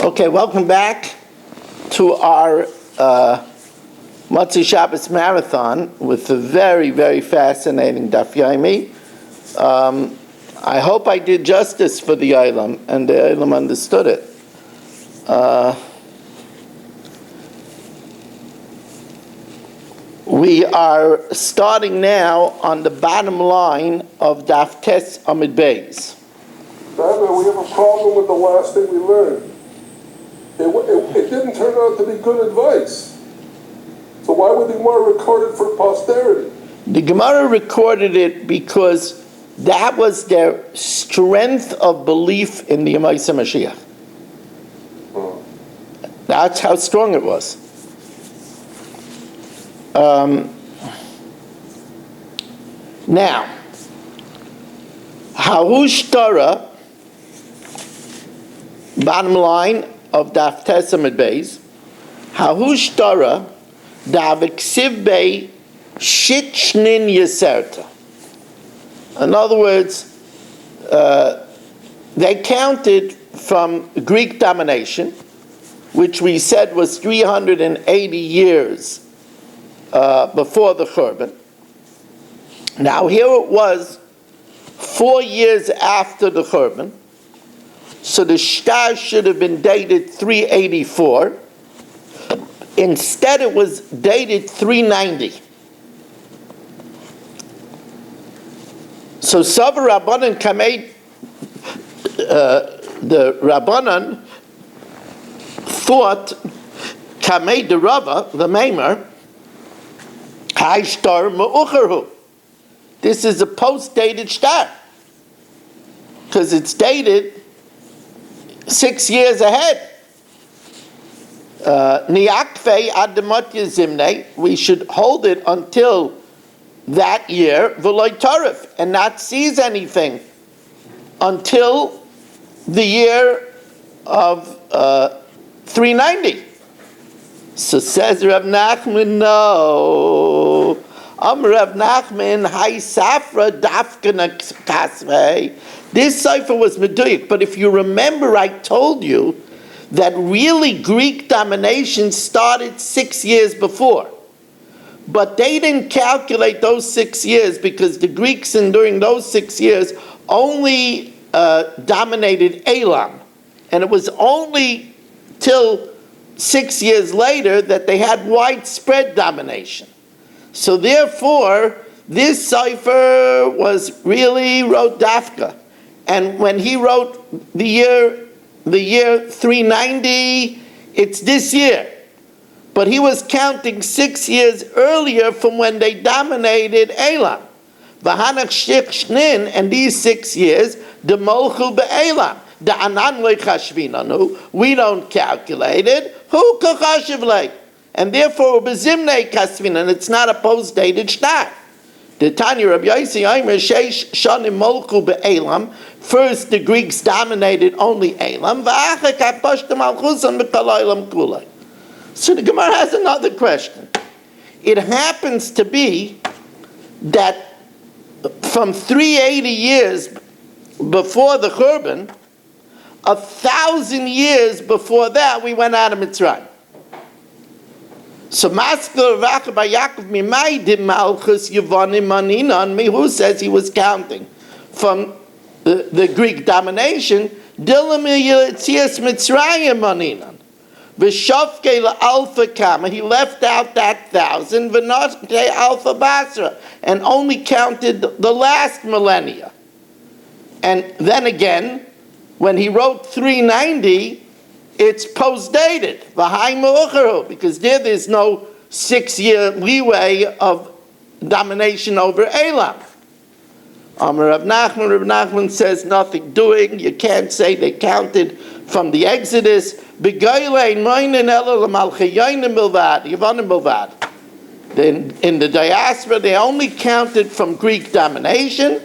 Okay, welcome back to our Motzei Shabbos marathon with a very, very fascinating Daf Yomi. I hope I did justice for the Olam and the Olam understood it. We are starting now on the bottom line of Daf Tes Amid Beis. Rabbi, we have a problem with the last thing we learned. It didn't turn out to be good advice. So why would the Gemara record it for posterity? The Gemara recorded it because that was their strength of belief in the Yemaisa Mashiach. That's how strong it was. Now, Hahushtara, bottom line of Daf Tes Amid Beis, Hahushtara Daviksiv Bei Shitshnin Yeserta. In other words, they counted from Greek domination, which we said was 380 years before the Churban. Now here it was 4 years after the Churban, so the shtar should have been dated 384. Instead it was dated 390. So Savar Rabbanan Kamei, the Rabbanan thought Kamei the Rava, the Maimer, Hai Shtar Ma'ucherhu. This is a post-dated shtar, because it's dated 6 years ahead. Niakfei Adamot Yazimne, we should hold it until that year, V'loy Tarif, and not seize anything until the year of 390. So says Rav Nachman, no. Rav Nachman, Hai Safra Dafkana Kasvei. This cipher was meduyik, but if you remember, I told you that really Greek domination started 6 years before. But they didn't calculate those 6 years because the Greeks during those 6 years only dominated Elam. And it was only till 6 years later that they had widespread domination. So therefore, this cipher was really wrote Dafka. And when he wrote the year 390, it's this year. But he was counting 6 years earlier from when they dominated Elam. V'hanach shishnin, and these 6 years, the molchu be'elam, the anan le'chashvinanu, we don't calculate it, hu kachashiv le'k, and therefore bezimnei kasvinan, it's not a post-dated shtar. The Tanya Rabbi Yossi Aimer sheish shanim molchu be'elam. First, the Greeks dominated only Elam. V'achak ha'pashtem al-chuzan b'kol ha'elam kulay. So the Gemara has another question. It happens to be that from 380 years before the Churban, 1,000 years before that, we went out of Mitzrayim. So Maskil Rav Yaakov Mimai Dim Malchus Yevonim Maninan, who says he was counting from the Greek domination, Dilam Yitzias Mitzrayim Maninan. V'shofkei la'alfa kama, he left out that 1,000, v'notkei alpha basra, and only counted the last millennia. And then again, when he wrote 390, it's post-dated, v'hai me'ucheru, because there's no 6-year leeway of domination over Elam. Rav Nachman says nothing doing. You can't say they counted from the Exodus. Then in the diaspora, they only counted from Greek domination.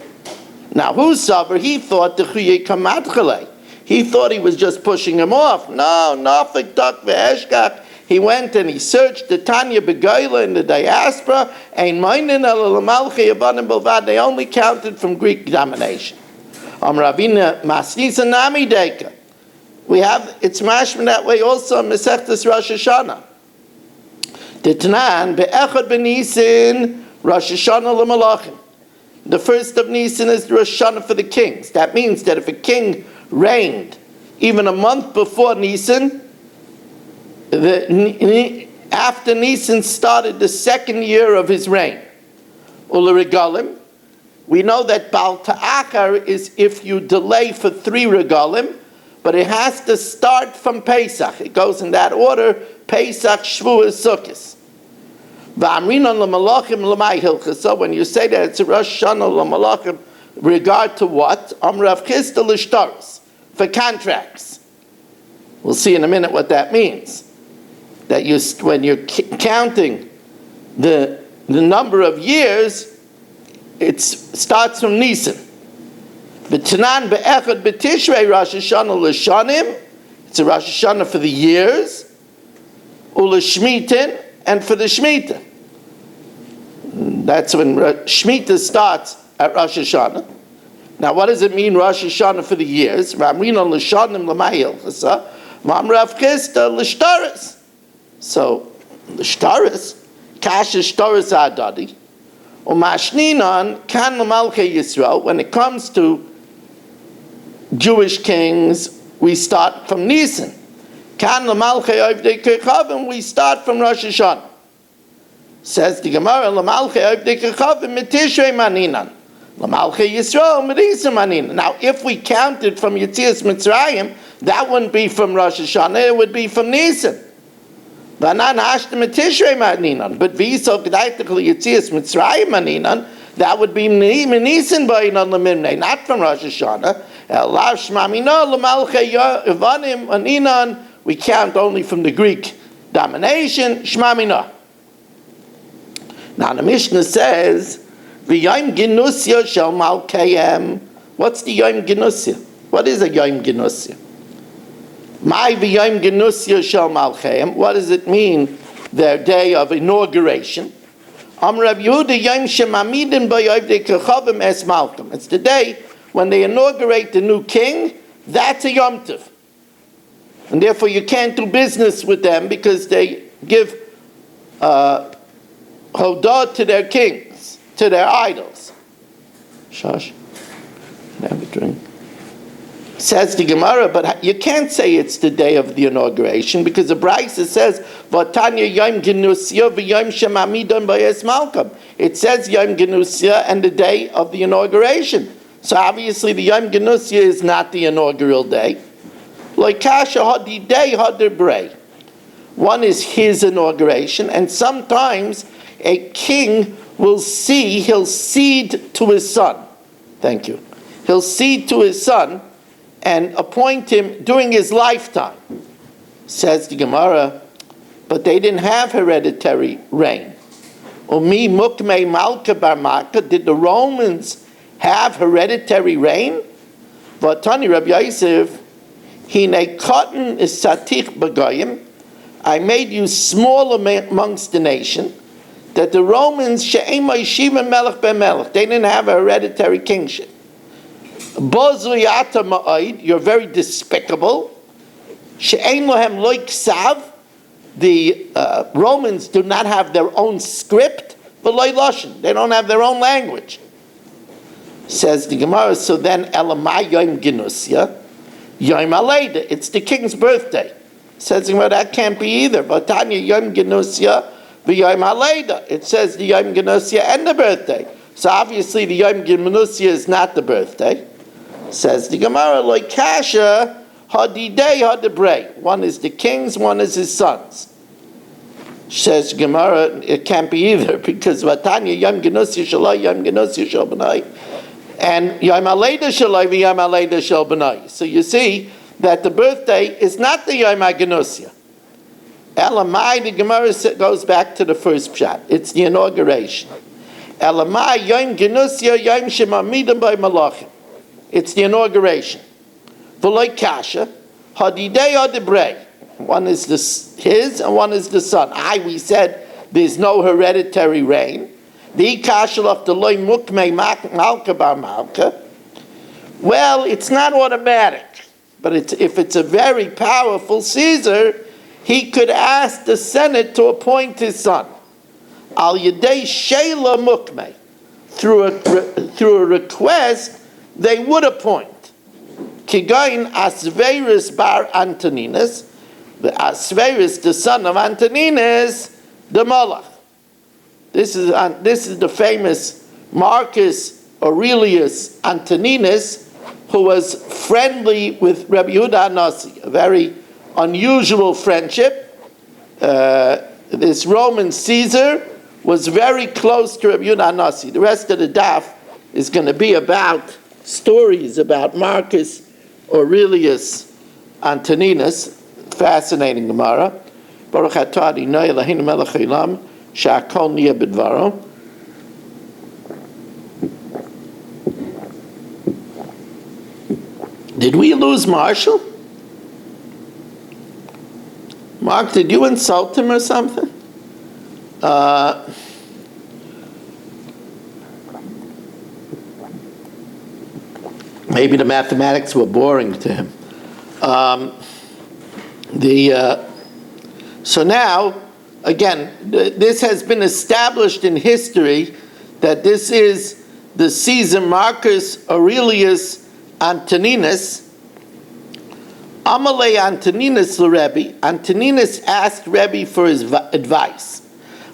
Now, who's sober? He thought the Chuye Kamatchale. He thought he was just pushing him off. No, Nafik Tak Ve'eshkach. He went and he searched the Tanya Begoila in the diaspora. They only counted from Greek domination. Ravina Masnisa Nami Deka. it's mashman that way also in Masechtas Rosh Hashanah. T'tanan be'echad b'nisin Rosh Hashanah l'malachim. The first of Nisan is the Rosh Hashanah for the kings. That means that if a king reigned even a month before Nisan, after Nisan started the second year of his reign. Ula we know that Bal Ta'achar is if you delay for 3 regalim, but it has to start from Pesach. It goes in that order: Pesach, Shavuos, Sukkot. So when you say that it's a Rosh Hashanah l'malachim, regard to what? Rav Chisda l'shtaros, for contracts. We'll see in a minute what that means. That when you're counting the number of years, it starts from Nisan. B'tanan be'echad b'tishrei Rosh Hashanah l'shanim. It's a Rosh Hashanah for the years. U'l'shmitin, and for the Shemitah. That's when Shemitah starts at Rosh Hashanah. Now, what does it mean, Rosh Hashanah for the years? Ramrinon l'shanim l'mayil chasa. Mam Rav Chisda l'shtaris. So, l'shtaris, kasha shtaris adadi. Umashninon kan l'malchei Yisrael. When it comes to Jewish kings, we start from Nisan. Kan l'malchei Ovdei Kechavim, we start from Rosh Hashanah. Says the Gemara, l'malchei Ovdei Kechavim mitishrei maninan. L'malchei Yisrael midisa maninan. Now, if we counted from Yetzias Mitzrayim, that wouldn't be from Rosh Hashanah, it would be from Nisan. V'anan hashta mitishrei maninan. But v'yisol g'daitikli Yetzias Mitzrayim maninan, that would be Nisan ba'inan l'mimnei, not from Rosh Hashanah. Elav shmamina l'malchei Yevanim maninan. We count only from the Greek domination, shmamina. Now the Mishnah says, v'yom genusya shel malkeihem. What's the yom genusya? What is a yom genusya? My v'yom genusya shel malkeihem. What does it mean? Their day of inauguration. Rav Yehuda yom shemamidim b'yovdei kechavim es malkim. It's the day when they inaugurate the new king. That's a yom tov. And therefore you can't do business with them because they give hodah to their kings, to their idols. Shush. Have a drink. Says the Gemara, but you can't say it's the day of the inauguration because the Brisa says, "V'tanya yom genusya v'yom shemamidon b'yes malkam." It says yom genusya and the day of the inauguration. So obviously the yom genusya is not the inaugural day. Like kasha hadi day hadi brei. One is his inauguration, and sometimes a king he'll cede to his son. Thank you. He'll cede to his son and appoint him during his lifetime. Says the Gemara, but they didn't have hereditary reign. Umi mukmei malka bar malka. Did the Romans have hereditary reign? Vatani Rabbi Yosef, hine cotton is satich b'goyim. I made you small amongst the nation. That the Romans she'ema yeshiva melech ben melech. They didn't have a hereditary kingship. Bozuyata ma'od, you're very despicable. She'ein lohem lo ksav. The Romans do not have their own script, but lo lashon. They don't have their own language. Says the Gemara, so then elamai yom genusya, yom aleida. It's the king's birthday. Says the Gemara, that can't be either. Vatanya yom genusya v'yom aleida. It says the yom genusya and the birthday. So obviously the yom genusya is not the birthday. Says the Gemara, like kasha hadidei hadibrei. One is the king's, one is his son's. Says Gemara, it can't be either because Vatanya yom genusya shalai yom genusya shal b'nai, and yom aleida shalai v'yom aleida shal b'nai. So you see that the birthday is not the yom genusya. Elamai, the Gemara goes back to the first pshat. It's the inauguration. Elamai yom genusya yom shemamidim by malachim. It's the inauguration. V'loi kasha hadidei hadibrei. One is his and one is the son. We said there's no hereditary reign. The kasha of the loy mukmei malka bar malka. Well, it's not automatic. but if it's a very powerful Caesar, he could ask the Senate to appoint his son. Al Yedei Sheila Mukmei. Through a request, they would appoint. Kigain Asverus bar Antoninus, the Asverus, the son of Antoninus, the Malach. This is the famous Marcus Aurelius Antoninus, who was friendly with Rabbi Yehuda Hanassi, a very unusual friendship. This Roman Caesar was very close to Rabbi Yehuda Hanassi. The rest of the daf is going to be about stories about Marcus Aurelius Antoninus. Fascinating Gemara. Baruch atah Adonai Eloheinu melech haolam she'akol niyeh b'dvaro. Did we lose Marshall? Mark, did you insult him or something? Maybe the mathematics were boring to him. So now, again, this has been established in history that this is the Caesar Marcus Aurelius Antoninus. Amalei Antoninus l'Rebbe. Antoninus asked Rebbe for his advice.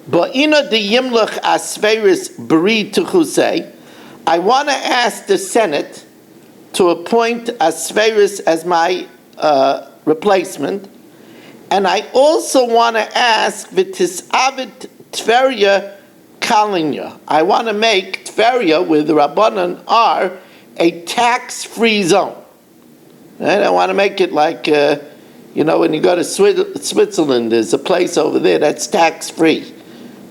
Ba'ina de yimlach asveris b'ri tuchusei. I want to ask the Senate to appoint Asverus as my replacement, and I also want to ask v'tisavit Tveria Kalinya. I want to make Tveria, where the Rabbanan are, a tax-free zone. Right? I want to make it like, when you go to Switzerland, there's a place over there that's tax-free.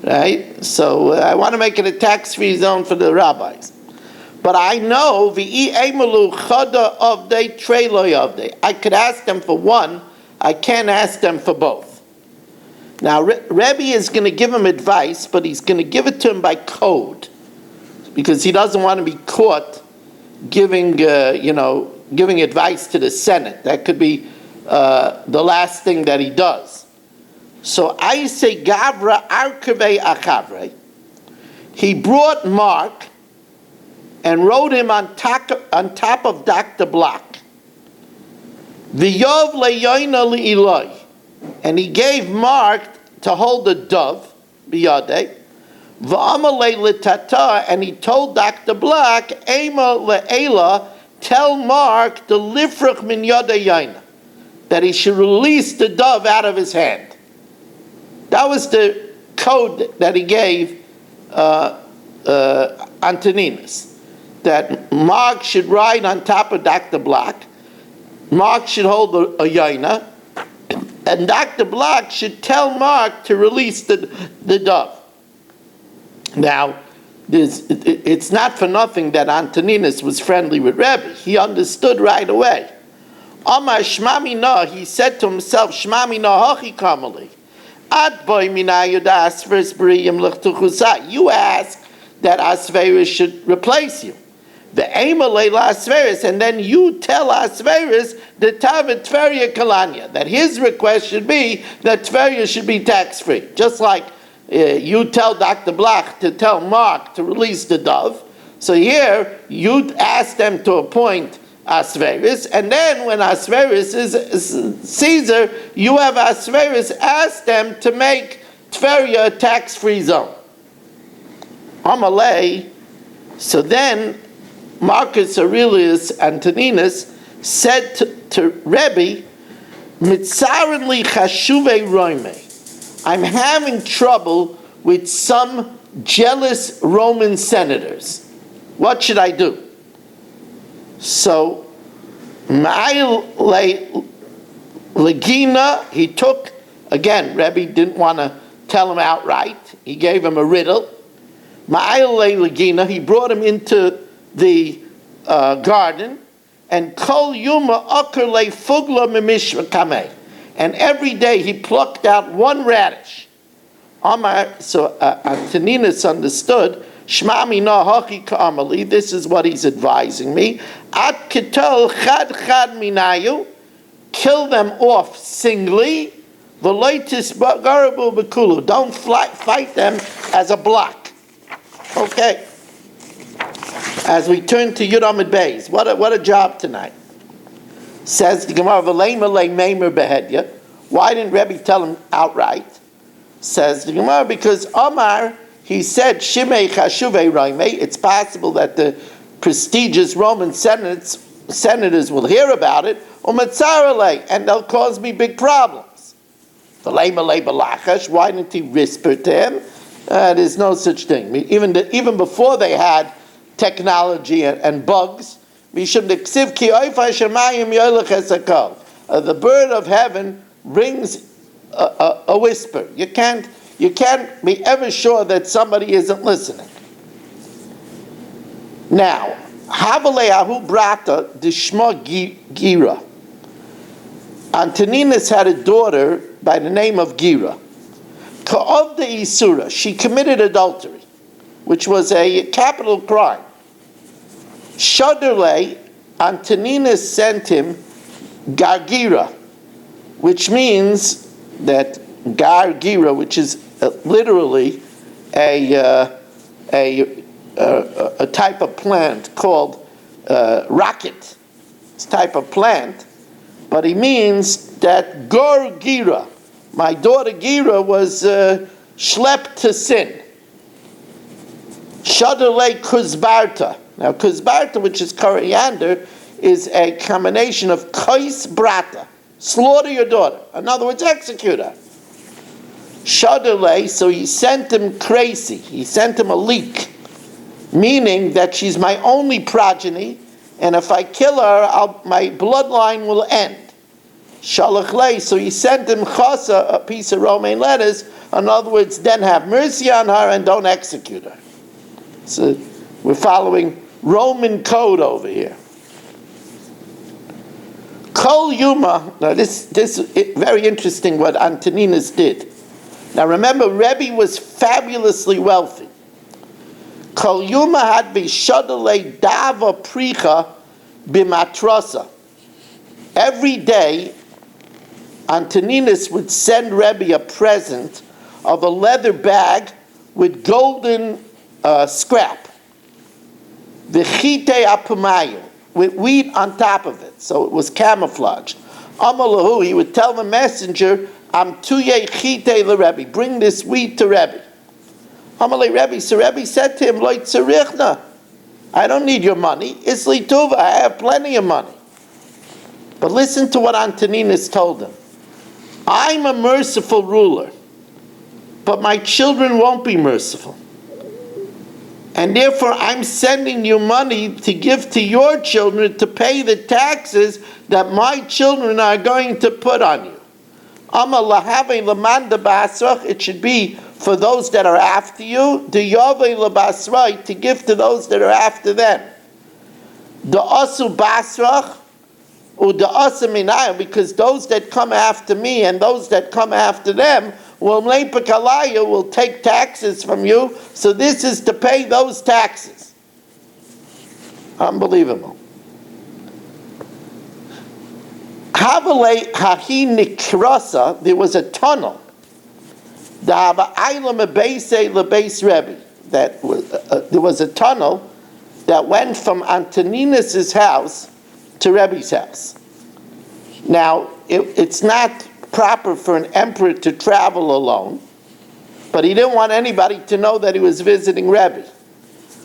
Right? So I want to make it a tax-free zone for the rabbis. But I know I could ask them for one, I can't ask them for both. Now Rebbe is going to give him advice, but he's going to give it to him by code, because he doesn't want to be caught giving advice to the Senate. That could be the last thing that he does. So I say Gavra Arkave Achavre. He brought Mark and wrote him on top of Dr. Block. V'yov le'yoyna le'iloi. And he gave Mark to hold a dove, biyadeh. V'amalei le'tata, and he told Dr. Block, Ema le'ela, tell Mark the lifrach min yodeh yoyna, that he should release the dove out of his hand. That was the code that he gave Antoninus. That Mark should ride on top of Dr. Block, Mark should hold a yaina, and Dr. Block should tell Mark to release the dove. Now, it's not for nothing that Antoninus was friendly with Rebbe. He understood right away. Amar Shmami na, he said to himself, Shmami na hachi kamali. Ad boy minayud asveris briyim l'chtuchusai. You ask that Asveris should replace you. The Ema Leila Asveris, and then you tell Asveris the Tavet Tveria Kalanya, that his request should be that Tveria should be tax-free. Just like you tell Dr. Bloch to tell Mark to release the dove. So here, you ask them to appoint Asveris, and then when Asveris is Caesar, you have Asveris ask them to make Tveria a tax-free zone. Amalei. So then Marcus Aurelius Antoninus said to Rebbe, Mitzarin li chashuvei roime. I'm having trouble with some jealous Roman senators. What should I do? So, Ma'il Legina, he took, again, Rebbe didn't want to tell him outright. He gave him a riddle. Ma'il Legina, he brought him into the garden, and Kol Yuma Akar Le Fugla Mimishva Kameh. And every day he plucked out one radish. So Antoninus understood Shmami na haki ka'amali, this is what he's advising me. At kitol chad minayu, kill them off singly. V'loitis garabu bekulu, don't fight them as a block. Okay. As we turn to Yud Amid Beis, what a job tonight. Says the Gemara, V'lei malei meimer behedya. Why didn't Rebbe tell him outright? Says the Gemara, because Omar, he said, Shimei chashuvei roimei, it's possible that the prestigious Roman senators will hear about it, and they'll cause me big problems. Why didn't he whisper to him? There's no such thing. Even before they had technology and bugs, the bird of heaven rings a whisper. You can't be ever sure that somebody isn't listening. Now, Havaleahu Brata Dishma Gira. Antoninus had a daughter by the name of Gira. Ka'ov de Isura, she committed adultery, which was a capital crime. Shaderle, Antoninus sent him Gargira, which means that Gargira, which is literally a type of plant called rocket. It's a type of plant, but he means that Gur Gira, my daughter Gira, was schlepped to sin. Shaderle Kuzbarta. Now Kuzbarta, which is coriander, is a combination of Kais Brata. Slaughter your daughter. In other words, execute her. Shaderle, so he sent him crazy. He sent him a leak, meaning that she's my only progeny, and if I kill her, my bloodline will end. Shalachle, so he sent him chasa, a piece of romaine lettuce. In other words, then have mercy on her and don't execute her. So we're following Roman code over here. Kol Yuma, now this is very interesting what Antoninus did. Now remember, Rebbe was fabulously wealthy. Kol Yuma had b'shadalei dava pricha b'matrasa. Every day, Antoninus would send Rebbe a present of a leather bag with golden scrap. V'chite apumayu, with wheat on top of it, so it was camouflaged. Amalahu, he would tell the messenger, Am tuye chite l'Rebbe, bring this wheat to Rebbe. Amalei Rebbe, so Rebbe said to him, Lo tzarichna, I don't need your money. Isli tuva, I have plenty of money. But listen to what Antoninus told him. I'm a merciful ruler, but my children won't be merciful. And therefore I'm sending you money to give to your children to pay the taxes that my children are going to put on you. It should be for those that are after you, to give to those that are after them. The asu basrach, because those that come after me and those that come after them will take taxes from you, so this is to pay those taxes. Unbelievable. Havale hahi nikrasa, there was a tunnel. There was a tunnel that went from Antoninus' house to Rebbe's house. Now, it's not proper for an emperor to travel alone, but he didn't want anybody to know that he was visiting Rebbe.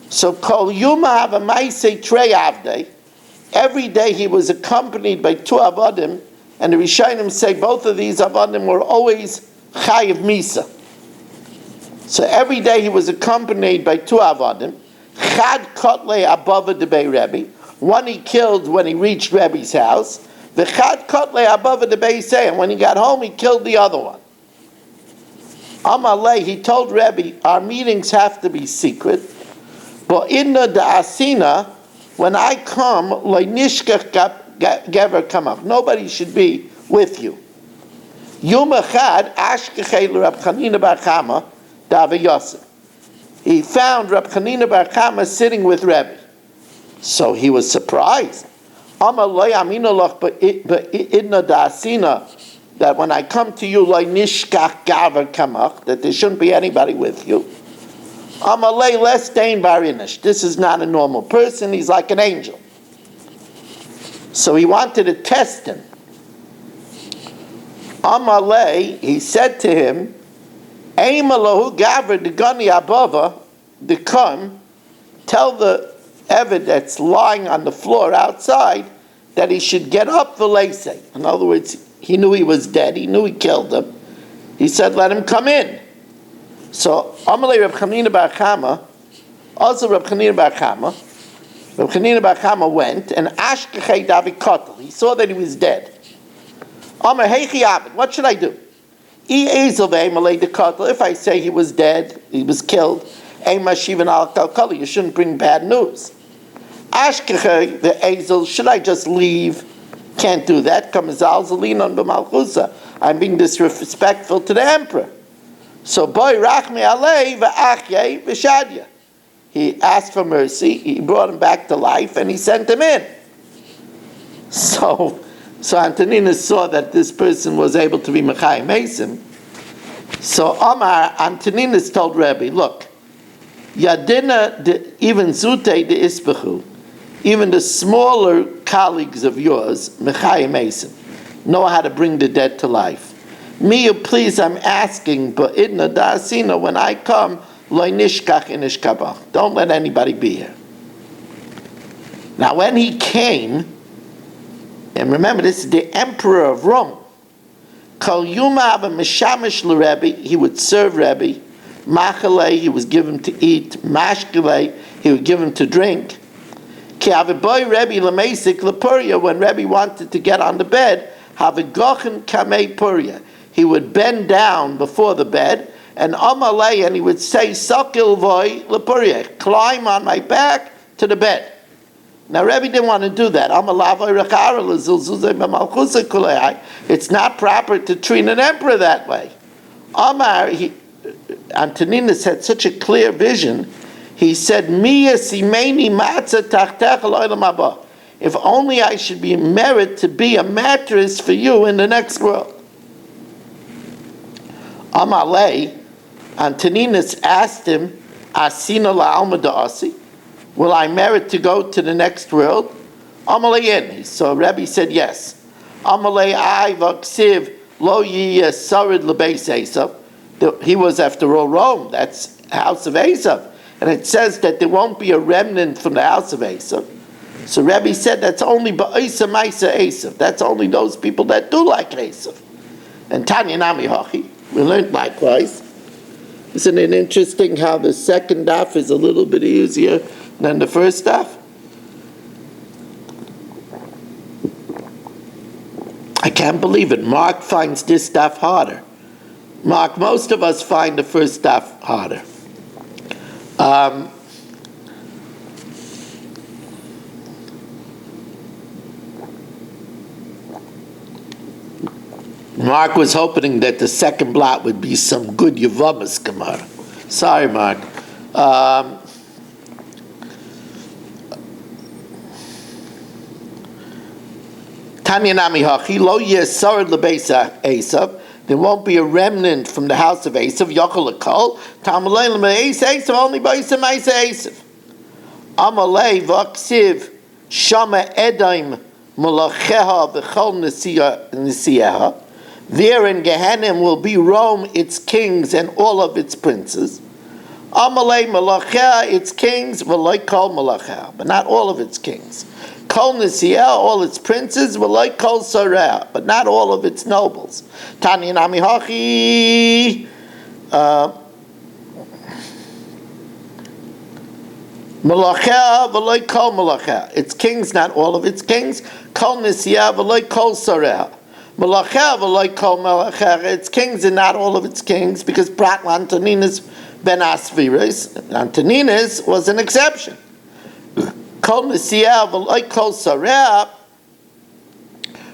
So, Kol Yuma Hava Maisei Trei Avdei, every day he was accompanied by two Avodim, and the Rishonim say both of these Avodim were always Chayiv Misa. So every day he was accompanied by two Avodim, Chad Kotle Abova Debei Rebbe, one he killed when he reached Rebbe's house, the Chad Kotle Abova Debei Say, and when he got home he killed the other one. Amalei, he told Rebbe, our meetings have to be secret, but inna da'asina, when I come, lo nishkach gever kamav, nobody should be with you. Yom echad ashkechei l'Rab Chanina bar Chama da'ava Yosef. he found Reb Chanina bar Chama sitting with Rebbe. So he was surprised. Amar lo yaminu lach ba'idna da'asina, that when I come to you, lo nishkach gaver kamach, that there shouldn't be anybody with you. Amar le less dein barinish. This is not a normal person. He's like an angel. So he wanted to test him. Amar le, he said to him, Eim Elohu gaver degani abova, dekam, tell the Eved that's lying on the floor outside that he should get up v'leisei. In other words, he knew he was dead. He knew he killed him. He said, let him come in. So, Amalei Reb Chanina bar Chama, also Reb Chanina bar Chama went and Ashkechei Davi Kotel. He saw that he was dead. Amar Heichi Abed, what should I do? If I say he was dead, he was killed, you shouldn't bring bad news. Ashkechei, the Ezel, should I just leave? Can't do that. I'm being disrespectful to the emperor. So boy rachmi alei v'achye v'shadya. He asked for mercy. He brought him back to life, and he sent him in. So Antoninus saw that this person was able to be Mechai Mason. So Omar Antoninus told Rebbe, look, Yadina even Zute de Isbechu, even the smaller colleagues of yours, Mechai Mason, know how to bring the dead to life. Me, please, I'm asking, but idna da'asina, when I come, loy nishkach inishkabach. Don't let anybody be here. Now, when he came, and remember, this is the emperor of Rome. Kol yuma ava mishamish l'Rebbe, he would serve Rebbe. Machalei, he was given to eat. Mashkelei, he would give him to drink. Ki aviboy Rebbe l'meisik l'puria, when Rebbe wanted to get on the bed, havigochen kamei puria. He would bend down before the bed, and amalei, and he would say, Sakil voy l'puria, climb on my back to the bed. Now, Rebbe didn't want to do that. It's not proper to treat an emperor that way. Antoninus had such a clear vision. He said, if only I should be merit to be a mattress for you in the next world. Amalei, Antoninus asked him, Asina la'alma da'asi, will I merit to go to the next world? Amalei. So Rebbe said yes. Amalei I vaksiv lo sarid lebeis Esav. He was, after all, Rome. That's house of Esav. And it says that there won't be a remnant from the house of Esav. So Rebbe said that's only ba'isa ma'isa Esav. That's only those people that do like Esav. And Tanya Nami Hachi, we learned likewise. Isn't it interesting how the second daf is a little bit easier than the first daf? I can't believe it. Mark finds this daf harder. Mark, most of us find the first daf harder. Mark was hoping that the second blot would be some good Yavamas Gemara. Sorry, Mark. Tanya Nami Hachi, Lo Yesarad Lebeis Esav. There won't be a remnant from the house of Esav. Yochel Akol. Tamalei Lebeis Esav, only Beis Maisa Esav. Amalei Vaksiv Shama Edaim Malacheha V'chol Nisiyaha. There in Gehenna will be Rome, its kings, and all of its princes. Amalei Malachah, its kings, v'loi kol Malachah, but not all of its kings. Kol Nisiyah, all its princes, v'loi kol Sarah, but not all of its nobles. Tanya Nami Hachi, Malachah, v'loi kol Malachah, its kings, not all of its kings. Kol Nisiyah, v'loi kol Sarah. Malachah v'loi kol Malachah, its kings and not all of its kings, because Prat Antoninus ben Asviris, Antoninus was an exception. Kol Nisiyah v'loi kol Sarah,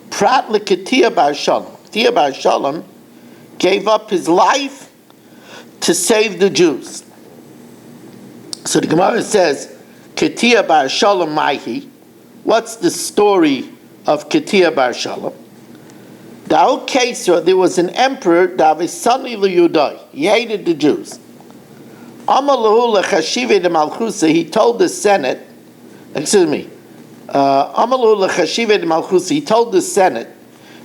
Prat l'Ketia bar Shalom. Ketia bar Shalom gave up his life to save the Jews. So the Gemara says, Ketia bar Shalom Maihi. What's the story of Ketia bar Shalom? Da'u Kesra, there was an emperor, Davisani Liyudai. He hated the Jews. Amalahu lechashive de Malchusa, he told the Senate, Amalahu lechashive de Malchusa, he told the Senate,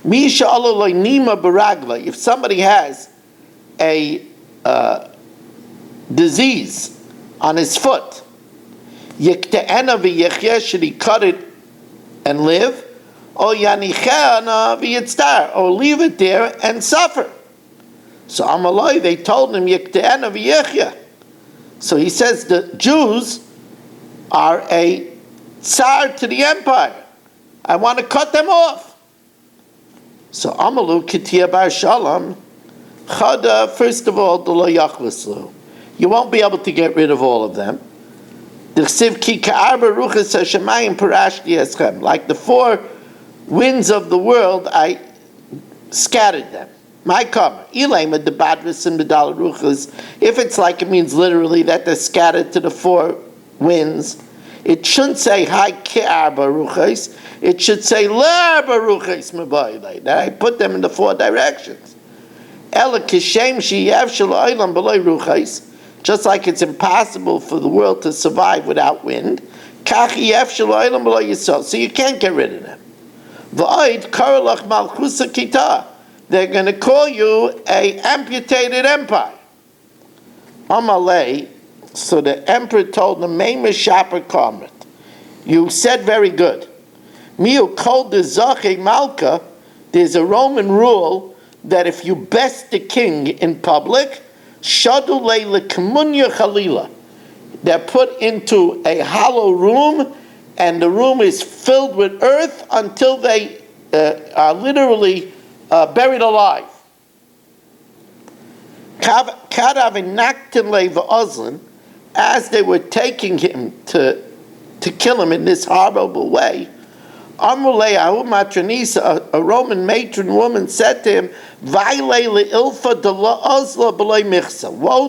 Misha alaloi nima baragla, if somebody has a disease on his foot, Yikte'ena v'yechye, should he cut it and live? Or yanichana v'yitztar, or leave it there and suffer. So Amaloi, they told him, Yikte'ena v'yechye. So he says the Jews are a tsar to the empire. I want to cut them off. So Amalu Ketia bar Shalom, Chada, first of all, the lo yachlislu. You won't be able to get rid of all of them. Like the four winds of the world, I scattered them. My comer, Elaima the badris and medal ruchas. If it's like it means literally that they're scattered to the four winds, it shouldn't say hi ke'arba ruchas. It should say l'arba ruchas mebaylei. That I put them in the four directions. Ela kishem sheyev shel olam b'loy ruchas. Just like it's impossible for the world to survive without wind, kach yev shel olam b'loy yisrael. So you can't get rid of them. V'oid karolach malchusa kita. They're going to call you a amputated empire. Amalei, so the emperor told the Meimer Shaper Kamrat, you said very good. Miu called the Zache Malka, there's a Roman rule that if you best the king in public, Shadu Leila Kamunya Khalila, they're put into a hollow room, and the room is filled with earth until they are literally buried alive. As they were taking him to kill him in this horrible way, a Roman matron woman said to him, woe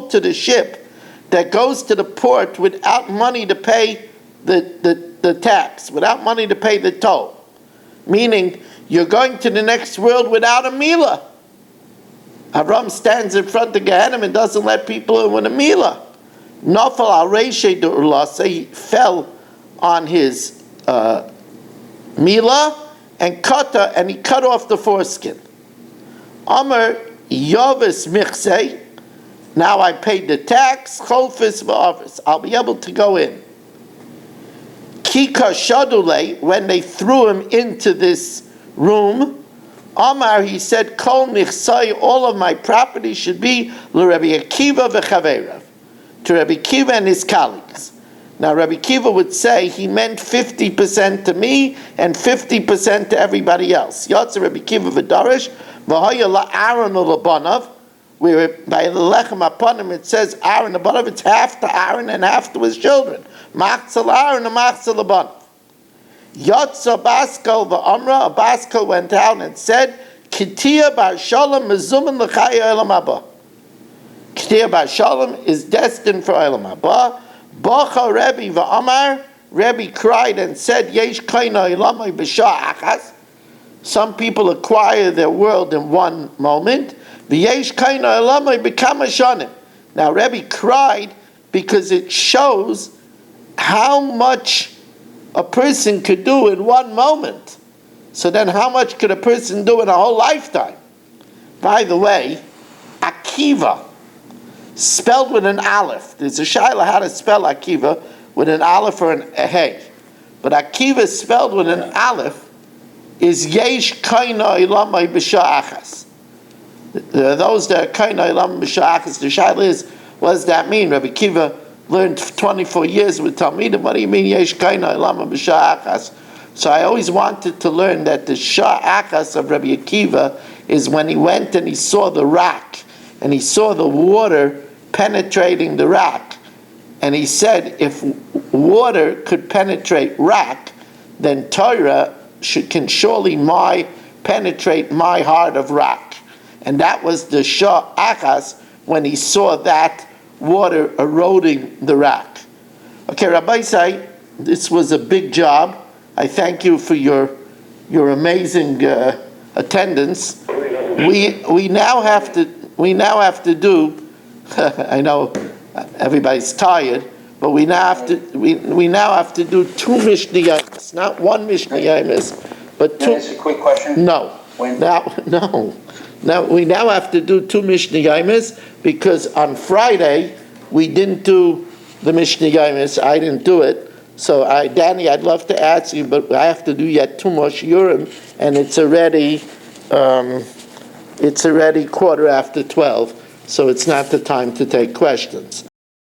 to the ship that goes to the port without money to pay the tax, without money to pay the toll. Meaning, you're going to the next world without a milah. Avram stands in front of Gehenna and doesn't let people in with a milah. Nafal al reishe de'urlasa, he fell on his milah and he cut off the foreskin. Amar yavis michsei, now I paid the tax, cholfis v'avis, I'll be able to go in. Kika shadule, when they threw him into this room, Amar, he said, Kol nichsai, all of my property should be l'Rebbe Akiva v'chaverav, to Rabbi Akiva and his colleagues. Now Rabbi Akiva would say he meant 50% to me and 50% to everybody else. Yotze Rabbi Akiva v'darish, v'hoya la'aron u'labanav, where by the lechem upon it says Aaron abanav, it's half to Aaron and half to his children. Machzal Aaron and Machzal abanav. Yotza Baskel v'Amra, Baskel went out and said, Ketia bar Shalom mezumen l'chaya elam haba. Ketia bar Shalom is destined for elam haba. Bacha Rebbe v'Amar, Rebbe cried and said, Yesh kaina elamai b'shah achas. Some people acquire their world in one moment. V'yesh kaina elamai b'kama shanim. Now Rebbe cried because it shows how much a person could do in one moment. So then how much could a person do in a whole lifetime? By the way, Akiva, spelled with an aleph. There's a shaila how to spell Akiva with an aleph or a hey. But Akiva spelled with an aleph is Yesh Kaina Ilamai B'Sha'achas. Those that are Kaina Ilamai B'Sha'achas, the shaila is, what does that mean? Rabbi Akiva learned 24 years with Talmidim. What do you mean Yesh Kaina Ilamai B'Sha'achas? So I always wanted to learn that the Sha'achas of Rabbi Akiva is when he went and he saw the rock and he saw the water penetrating the rock. And he said, if water could penetrate rock, then Torah can surely penetrate my heart of rock. And that was the Sha'achas when he saw that water eroding the rock. Okay, Rabbi Say, this was a big job. I thank you for your amazing attendance. We now have to do. I know everybody's tired, but we now have to do two Mishnayos, not one Mishnayos, but two. Can I ask a quick question? No. When? No. Now we now have to do two Mishnayos because on Friday we didn't do the Mishnayos. I didn't do it. So Danny, I'd love to ask you, but I have to do yet two more shiurim, and it's already 12:15, so it's not the time to take questions.